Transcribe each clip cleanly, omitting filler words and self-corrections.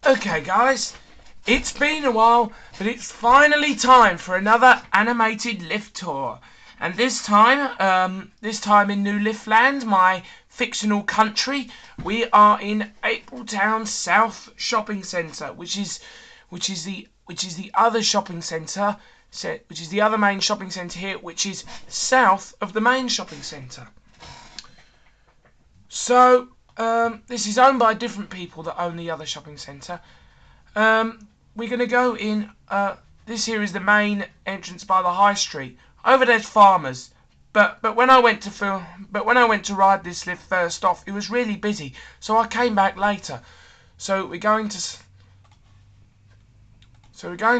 Okay guys, it's been a while, but it's finally time for another animated lift tour. And this time in New Liftland, my fictional country, we are in Apriltown South Shopping Centre, which is the other shopping centre, which is the other main shopping centre here, which is south of the main shopping centre. So this is owned by different people that own the other shopping centre. We're going to go in. This here is the main entrance by the high street. Over there's farmers. But when I went to ride this lift first off, it was really busy, so I came back later. So we're going to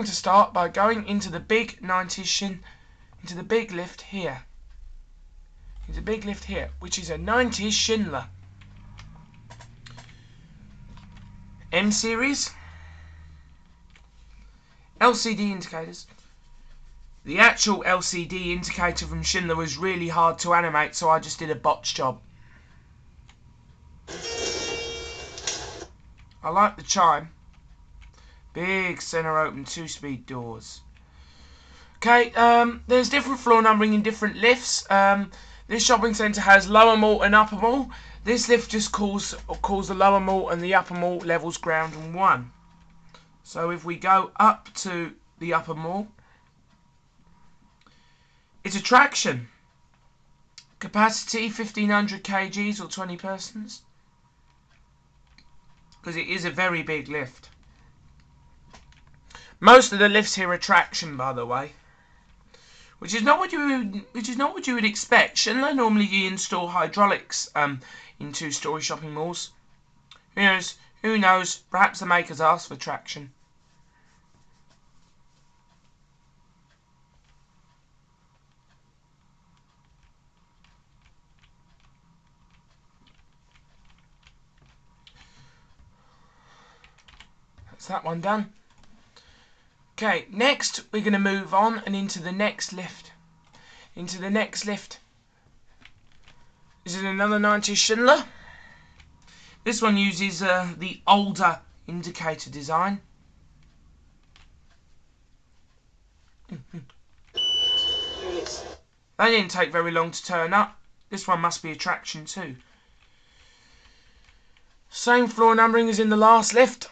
start by going into the big 90s into the big lift here. Into the big lift here, which is a 90s Schindler M series. LCD indicators. The actual LCD indicator from Schindler was really hard to animate, so I just did a botch job. I like the chime. Big centre open 2-speed doors. Okay, there's different floor numbering in different lifts. This shopping centre has lower mall and upper mall. This lift just calls the lower mall and the upper mall levels ground and 1. So if we go up to the upper mall, it's a traction. Capacity 1500 kgs or 20 persons. Because it is a very big lift. Most of the lifts here are traction, by the way. Which is not what you would expect. Schindler normally install hydraulics in 2-story shopping malls. Who knows? Perhaps the makers asked for traction. That's that one done. Okay, next we're going to move on and into the next lift. This is another 90s Schindler. This one uses the older indicator design. They didn't take very long to turn up. This one must be a traction too. Same floor numbering as in the last lift.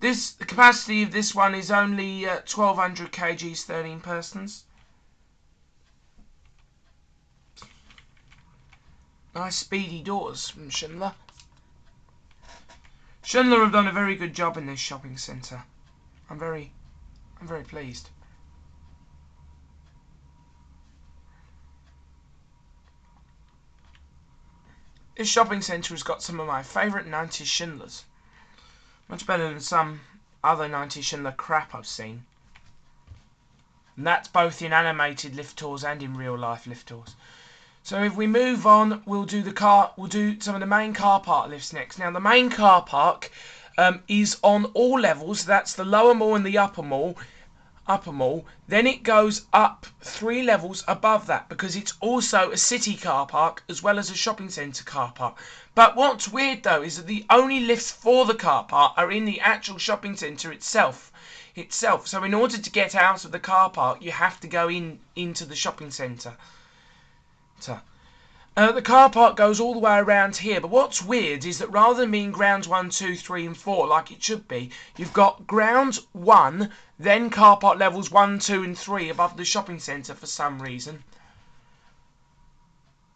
The capacity of this one is only 1200 kgs, 13 persons. Nice speedy doors from Schindler. Schindler have done a very good job in this shopping centre. I'm very pleased. This shopping centre has got some of my favourite 90s Schindlers. Much better than some other 90s Schindler crap I've seen. And that's both in animated lift tours and in real life lift tours. So if we move on, we'll do some of the main car park lifts next. Now the main car park is on all levels. That's the lower mall and the upper mall. Then it goes up 3 levels above that because it's also a city car park as well as a shopping centre car park. But what's weird though is that the only lifts for the car park are in the actual shopping centre itself. So in order to get out of the car park, you have to go into the shopping centre. The car park goes all the way around here, but what's weird is that rather than being grounds 1, 2, 3 and 4 like it should be, you've got ground 1, then car park levels 1, 2 and 3 above the shopping centre for some reason.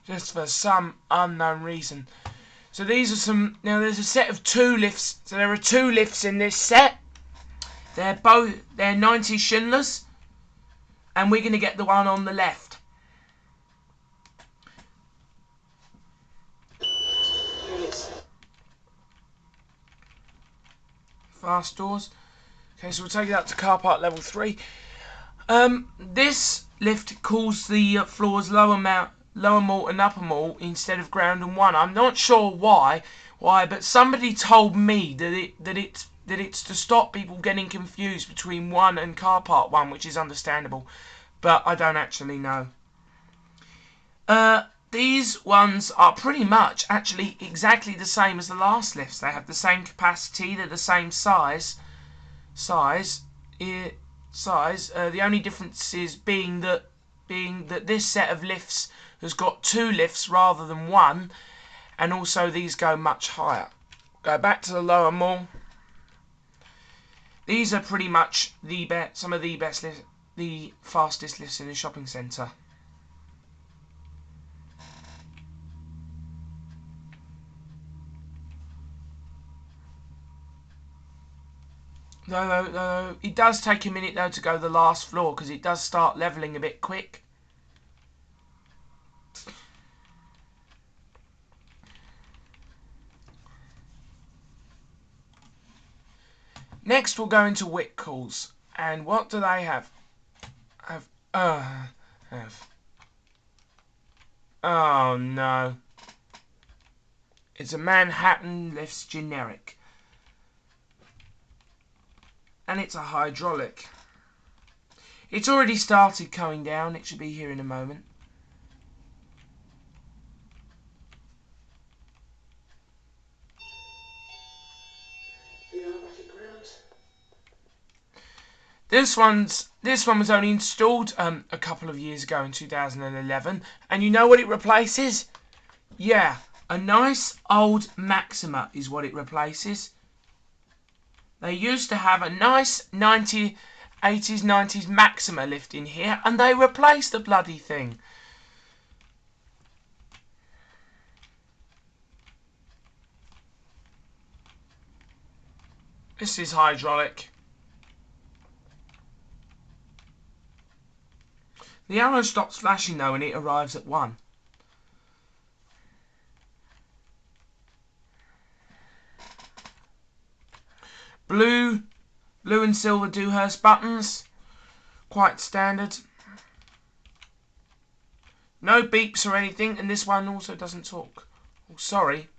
Just for some unknown reason. So these are some. Now there's a set of 2 lifts. So there are 2 lifts in this set. They're 90 Schindlers, and we're going to get the one on the left. Fast doors. Okay, so we'll take it up to car park level 3. This lift calls the floors lower mall and upper mall instead of ground and 1. I'm not sure why, but somebody told me that it's to stop people getting confused between 1 and car park 1, which is understandable, but I don't actually know. These ones are pretty much actually exactly the same as the last lifts. They have the same capacity. They're the same size. The only difference is being that this set of lifts has got 2 lifts rather than 1, and also these go much higher. Go back to the lower mall. These are pretty much some of the best lifts, the fastest lifts in the shopping centre. Though it does take a minute though to go to the last floor because it does start levelling a bit quick. Next we'll go into Whittcoulls, and what do they have? Oh no. It's a Manhattan Lifts generic. And it's a hydraulic. It's already started coming down. It should be here in a moment. This one was only installed a couple of years ago in 2011, and you know what it replaces? Yeah, a nice old Maxiema is what it replaces. They used to have a nice 80s, 90s Maxiema lift in here, and they replaced the bloody thing. This is hydraulic. The arrow stops flashing though when it arrives at 1. Blue and silver Dewhurst buttons, quite standard. No beeps or anything, and this one also doesn't talk. Oh, sorry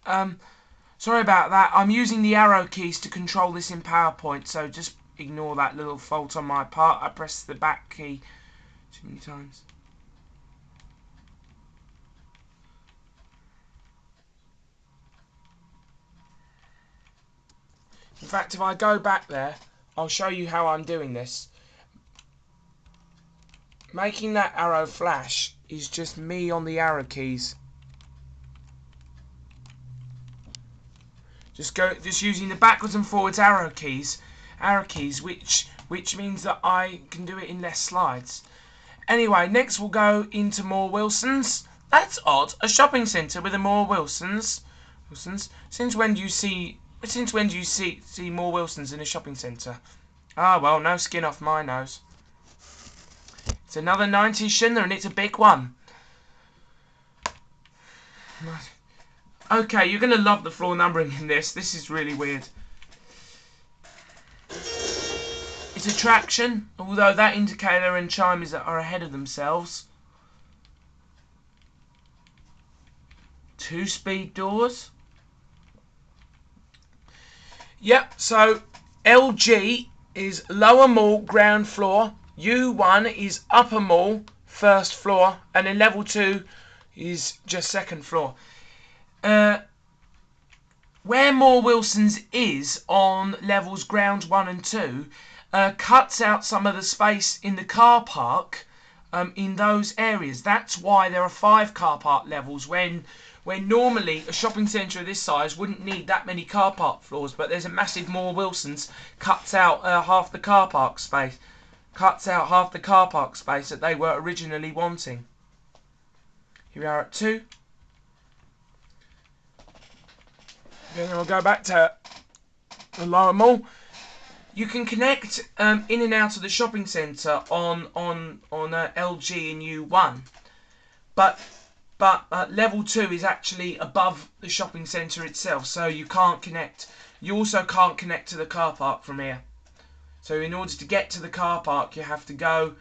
about that. I'm using the arrow keys to control this in PowerPoint, so just ignore that little fault on my part. I pressed the back key too many times. In fact, if I go back there, I'll show you how I'm doing this. Making that arrow flash is just me on the arrow keys. Just using the backwards and forwards arrow keys, which means that I can do it in less slides. Anyway, next we'll go into more Wilsons. That's odd. A shopping centre with a more Wilsons. Since when do you see more Wilsons in a shopping centre? Ah, well, no skin off my nose. It's another 90s Schindler, and it's a big one. Okay, you're going to love the floor numbering in this. This is really weird. It's a traction, although that indicator and chime are ahead of themselves. 2-speed doors. Yep, so LG is lower mall, ground floor. U1 is upper mall, first floor. And then level 2 is just second floor. Where More Wilson's is on levels ground 1 and 2, cuts out some of the space in the car park in those areas. That's why there are 5 car park levels when normally a shopping centre of this size wouldn't need that many car park floors, but there's a massive More Wilson's, cuts out half the car park space. Cuts out half the car park space that they were originally wanting. Here we are at 2. Then we'll go back to the lower mall. You can connect in and out of the shopping centre on LG and U1, but level 2 is actually above the shopping centre itself, so you can't connect. You also can't connect to the car park from here. So in order to get to the car park, you have to go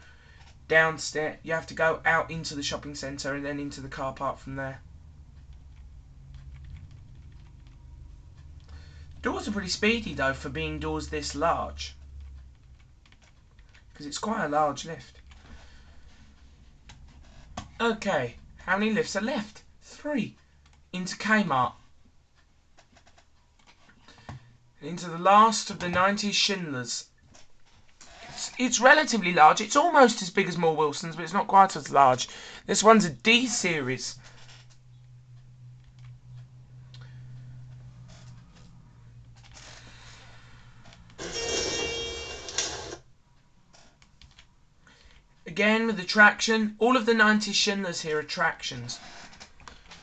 downstairs. You have to go out into the shopping centre and then into the car park from there. Doors are pretty speedy though for being doors this large, because it's quite a large lift. Okay, how many lifts are left? 3. Into Kmart. Into the last of the 90s Schindlers. It's relatively large. It's almost as big as more Wilsons, but it's not quite as large. This one's a D series. Again with the traction. All of the 90s Schindlers here are tractions.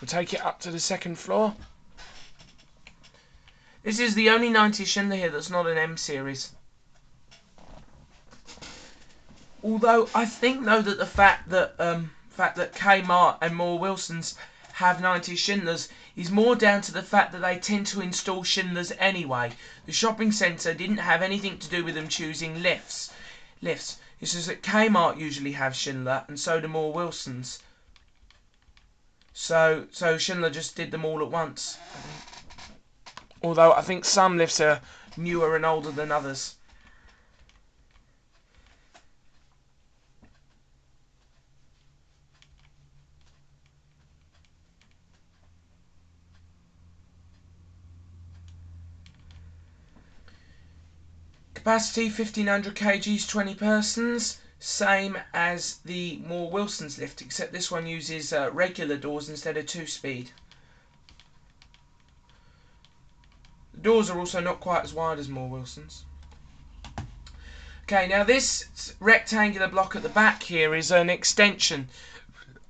We'll take it up to the second floor. This is the only 90s Schindler here that's not an M series. Although I think though that the fact that Kmart and more Wilsons have 90s Schindlers is more down to the fact that they tend to install Schindlers anyway. The shopping centre didn't have anything to do with them choosing lifts. It's just that Kmart usually have Schindler, and so do more Wilsons. So Schindler just did them all at once. Although I think some lifts are newer and older than others. Capacity 1500 kgs, 20 persons. Same as the more Wilson's lift, except this one uses regular doors instead of 2-speed. The doors are also not quite as wide as more Wilson's. Okay, now this rectangular block at the back here is an extension.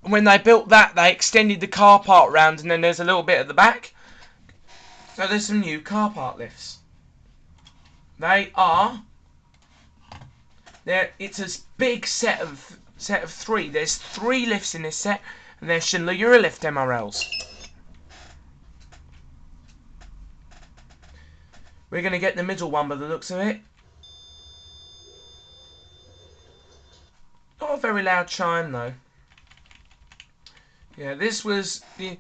When they built that, they extended the car park round, and then there's a little bit at the back. So there's some new car park lifts. It's a big set of 3. There's 3 lifts in this set, and they're Schindler Eurolift MRLs. We're going to get the middle one by the looks of it. Not a very loud chime though. Yeah, this was the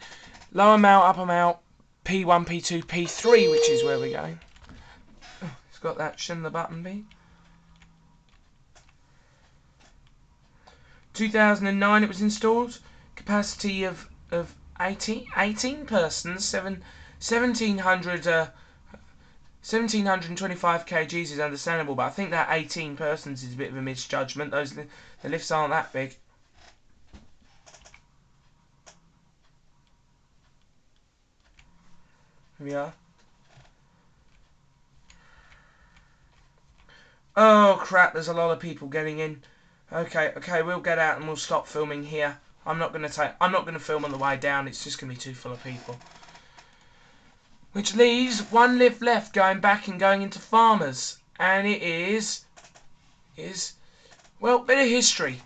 lower mount, upper mount, P1, P2, P3, which is where we're going. It's got that Schindler button beat. 2009 it was installed. Capacity of 18 persons. 1725 kgs is understandable, but I think that 18 persons is a bit of a misjudgment. The lifts aren't that big. Here we are. Oh crap, there's a lot of people getting in. Okay, we'll get out and we'll stop filming here. I'm not gonna film on the way down, it's just gonna be too full of people. Which leaves one lift left going back and going into Farmers. And it is well, bit of history.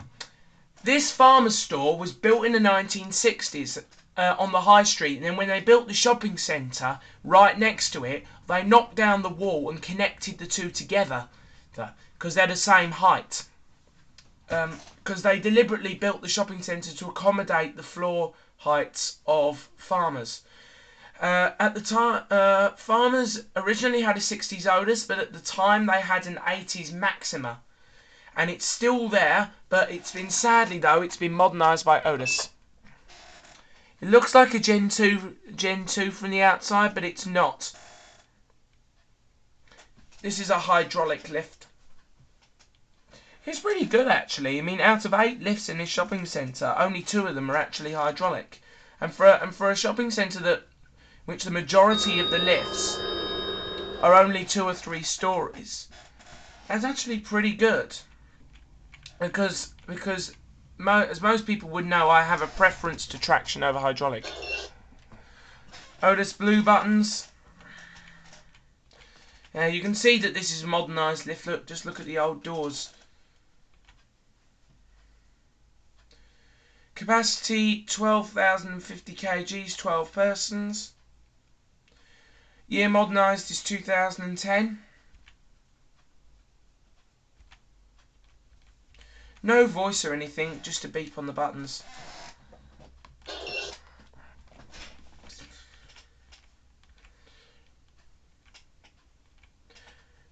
This Farmers store was built in the 1960s on the high street, and then when they built the shopping centre right next to it, they knocked down the wall and connected the two together because they're the same height. Because they deliberately built the shopping centre to accommodate the floor heights of Farmers. At the time, Farmers originally had a 60s OTIS, but at the time they had an 80s Maxiema. And it's still there, but it's been modernised by OTIS. It looks like a Gen 2 from the outside, but it's not. This is a hydraulic lift. It's pretty good actually. I mean, out of 8 lifts in this shopping centre, only 2 of them are actually hydraulic. And for a shopping centre which the majority of the lifts are only 2 or 3 stories, that's actually pretty good. Because as most people would know, I have a preference to traction over hydraulic. OTIS blue buttons. You can see that this is a modernised lift. Look, just look at the old doors. Capacity 12,050 kgs, 12 persons. Year modernised is 2010. No voice or anything, just a beep on the buttons.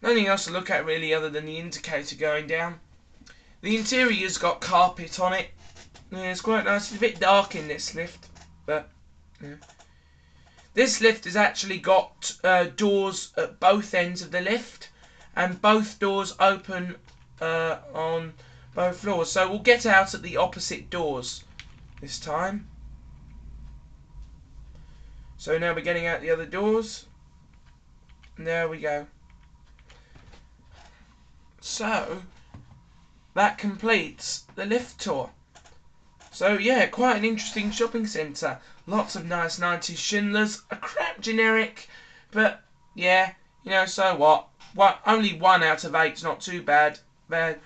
Nothing else to look at really other than the indicator going down. The interior's got carpet on it. Yeah, it's quite nice. It's a bit dark in this lift, but yeah. This lift has actually got doors at both ends of the lift, and both doors open on both floors. So we'll get out at the opposite doors this time. So now we're getting out the other doors. And there we go. So that completes the lift tour. So yeah, quite an interesting shopping centre. Lots of nice 90s Schindlers. A crap generic, but yeah, you know, so what? Only 1 out of 8's not too bad. Bad.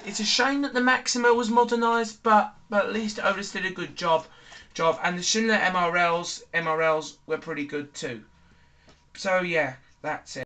It's a shame that the Maxiema was modernised, but at least OTIS did a good job. And the Schindler MRLs were pretty good too. So yeah, that's it.